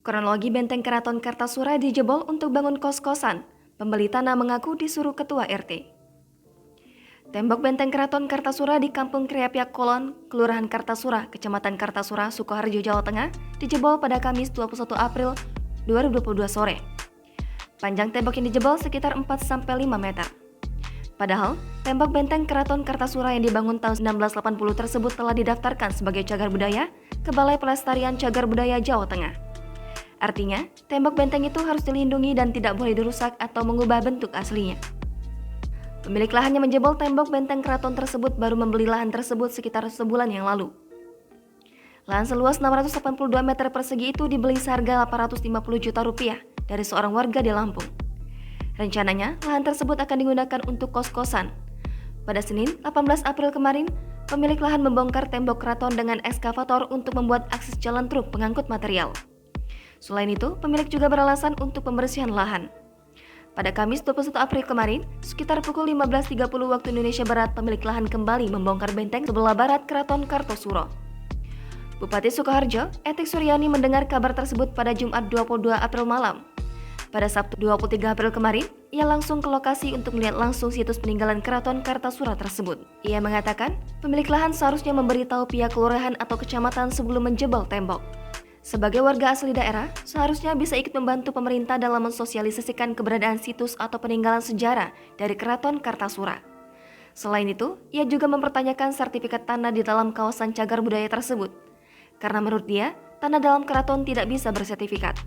Kronologi Benteng Keraton Kartasura dijebol untuk bangun kos-kosan. Pembeli tanah mengaku disuruh ketua RT. Tembok Benteng Keraton Kartasura di Kampung Kriapyak Kolon, Kelurahan Kartasura, Kecamatan Kartasura, Sukoharjo, Jawa Tengah, dijebol pada Kamis 21 April 2022 sore. Panjang tembok yang dijebol sekitar 4-5 meter. Padahal, tembok Benteng Keraton Kartasura yang dibangun tahun 1980 tersebut telah didaftarkan sebagai cagar budaya ke Balai Pelestarian Cagar Budaya Jawa Tengah. Artinya, tembok benteng itu harus dilindungi dan tidak boleh dirusak atau mengubah bentuk aslinya. Pemilik lahan yang menjebol tembok benteng keraton tersebut baru membeli lahan tersebut sekitar sebulan yang lalu. Lahan seluas 682 meter persegi itu dibeli seharga 850 juta rupiah dari seorang warga di Lampung. Rencananya, lahan tersebut akan digunakan untuk kos-kosan. Pada Senin, 18 April kemarin, pemilik lahan membongkar tembok keraton dengan ekskavator untuk membuat akses jalan truk pengangkut material. Selain itu, pemilik juga beralasan untuk pembersihan lahan. Pada Kamis 21 April kemarin, sekitar pukul 15.30 waktu Indonesia Barat, pemilik lahan kembali membongkar benteng sebelah barat Keraton Kartosuro. Bupati Sukoharjo, Etik Suryani mendengar kabar tersebut pada Jumat 22 April malam. Pada Sabtu 23 April kemarin, ia langsung ke lokasi untuk melihat langsung situs peninggalan Keraton Kartasura tersebut. Ia mengatakan, pemilik lahan seharusnya memberitahu pihak kelurahan atau kecamatan sebelum menjebol tembok. Sebagai warga asli daerah, seharusnya bisa ikut membantu pemerintah dalam mensosialisasikan keberadaan situs atau peninggalan sejarah dari Keraton Kartasura. Selain itu, ia juga mempertanyakan sertifikat tanah di dalam kawasan cagar budaya tersebut. Karena menurut dia, tanah dalam keraton tidak bisa bersertifikat.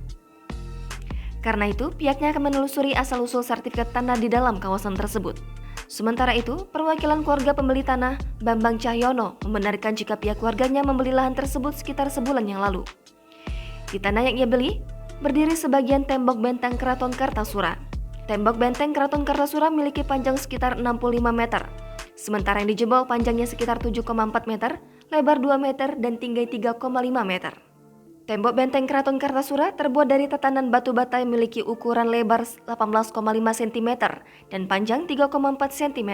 Karena itu, pihaknya akan menelusuri asal-usul sertifikat tanah di dalam kawasan tersebut. Sementara itu, perwakilan keluarga pembeli tanah, Bambang Cahyono, membenarkan jika pihak keluarganya membeli lahan tersebut sekitar sebulan yang lalu. Di tanah yang ia beli, berdiri sebagian tembok benteng Keraton Kartasura. Tembok benteng Keraton Kartasura memiliki panjang sekitar 65 meter. Sementara yang dijebol panjangnya sekitar 7,4 meter, lebar 2 meter, dan tinggi 3,5 meter. Tembok benteng Keraton Kartasura terbuat dari tatanan batu bata yang memiliki ukuran lebar 18,5 cm dan panjang 3,4 cm.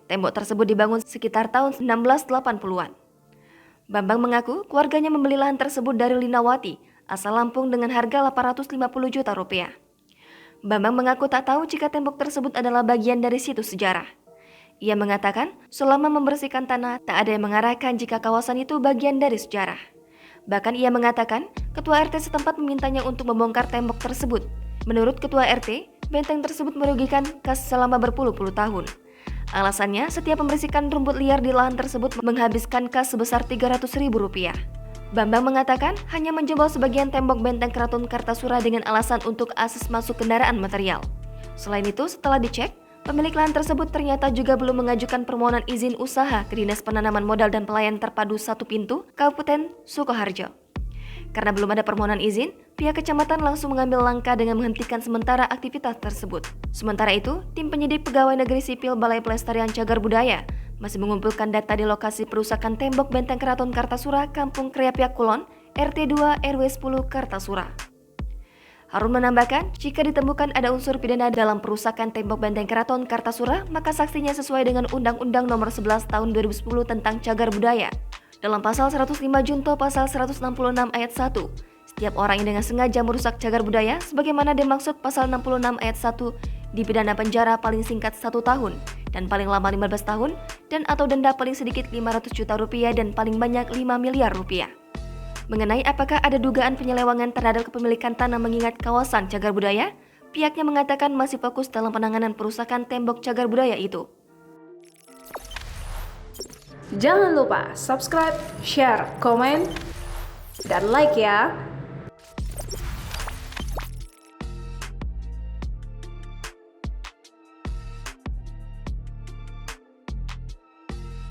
Tembok tersebut dibangun sekitar tahun 1980-an. Bambang mengaku keluarganya membeli lahan tersebut dari Linawati, asal Lampung dengan harga 850 juta rupiah. Bambang mengaku tak tahu jika tembok tersebut adalah bagian dari situs sejarah. Ia mengatakan, selama membersihkan tanah, tak ada yang mengarahkan jika kawasan itu bagian dari sejarah. Bahkan ia mengatakan, ketua RT setempat memintanya untuk membongkar tembok tersebut. Menurut ketua RT, benteng tersebut merugikan kas selama berpuluh-puluh tahun. Alasannya, setiap membersihkan rumput liar di lahan tersebut menghabiskan kas sebesar Rp300.000. Bambang mengatakan hanya menjebol sebagian tembok benteng Keraton Kartasura dengan alasan untuk akses masuk kendaraan material. Selain itu, setelah dicek, pemilik lahan tersebut ternyata juga belum mengajukan permohonan izin usaha ke Dinas Penanaman Modal dan Pelayan Terpadu Satu Pintu, Kabupaten Sukoharjo. Karena belum ada permohonan izin, pihak kecamatan langsung mengambil langkah dengan menghentikan sementara aktivitas tersebut. Sementara itu, tim penyidik Pegawai Negeri Sipil Balai Pelestarian Cagar Budaya masih mengumpulkan data di lokasi perusakan tembok benteng Keraton Kartasura, Kampung Kriapyak Kulon, RT 2 RW 10 Kartasura. Harun menambahkan, jika ditemukan ada unsur pidana dalam perusakan tembok benteng Keraton Kartasura, maka sanksinya sesuai dengan Undang-Undang Nomor 11 Tahun 2010 tentang Cagar Budaya. Dalam pasal 105 Junto pasal 166 ayat 1, setiap orang yang dengan sengaja merusak cagar budaya sebagaimana dimaksud pasal 66 ayat 1 dipidana penjara paling singkat 1 tahun dan paling lama 15 tahun dan atau denda paling sedikit 500 juta rupiah dan paling banyak 5 miliar rupiah. Mengenai apakah ada dugaan penyelewangan terhadap kepemilikan tanah mengingat kawasan cagar budaya, pihaknya mengatakan masih fokus dalam penanganan perusakan tembok cagar budaya itu. Jangan lupa subscribe, share, komen, dan like ya!